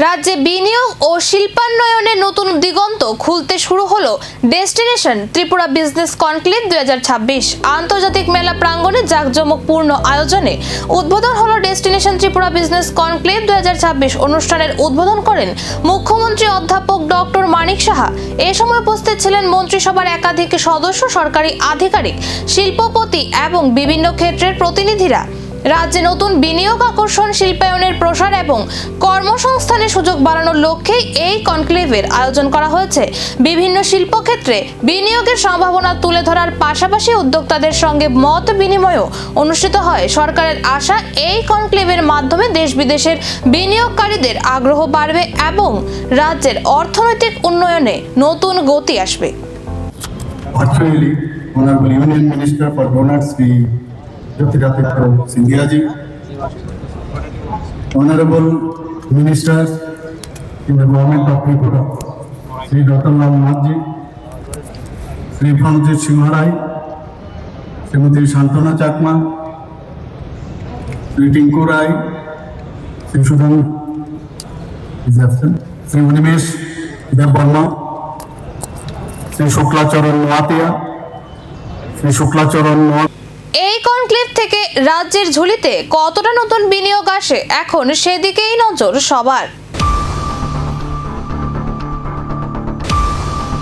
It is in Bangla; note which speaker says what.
Speaker 1: রাজ্যে বিনিয়োগ ও শিল্পান্নয়নের নতুন দিগন্ত খুলতে শুরু হলো ডেস্টিনেশন ত্রিপুরা বিজনেস কনক্লেভ 2026 আন্তর্জাতিক মেলা প্রাঙ্গণে জাঁকজমকপূর্ণ আয়োজনে উদ্বোধন হলো ডেস্টিনেশন ত্রিপুরা বিজনেস কনক্লেভ 2026 অনুষ্ঠানের উদ্বোধন করেন মুখ্যমন্ত্রী অধ্যাপক ডক্টর মানিক সাহা। এ সময় উপস্থিত ছিলেন মন্ত্রিসভার একাধিক সদস্য, সরকারি আধিকারিক, শিল্পপতি এবং বিভিন্ন ক্ষেত্রের প্রতিনিধিরা। রাজ্যে নতুন বিনিয়োগ আকর্ষণ, শিল্পায়নের প্রসার এবং কর্মসংস্থানের সুযোগ বাড়ানোর লক্ষ্যে এই কনক্লেভের আয়োজন করা হয়েছে। বিভিন্ন শিল্পক্ষেত্রে বিনিয়োগের সম্ভাবনা তুলে ধরার পাশাপাশি উদ্যোক্তাদের সঙ্গে মত বিনিময়ও অনুষ্ঠিত হয়। সরকারের আশা, এই কনক্লেভের মাধ্যমে দেশ বিদেশের বিনিয়োগকারীদের আগ্রহ বাড়বে এবং রাজ্যের অর্থনৈতিক উন্নয়নে নতুন গতি আসবে।
Speaker 2: Virtually, Honorable Union Minister for Donors, Sri Jyotiraditya Scindia ji, Honorable Ministers in the Government of Tripura, Sri Dr. Nath ji, Sri Pranjit Singh Rai, Srimati Shantana Chakma, Sri Tinku Rai, Sri Sudhan is absent, Sri Unimesh Dev-Barma, Sri Shuklacharan Noatia, Sri Shuklacharan Noatia।
Speaker 1: এই কনক্লেভ থেকে রাজ্যের ঝুলিতে কতটা নতুন বিনিয়োগ আসে, এখন সেদিকেই নজর সবার।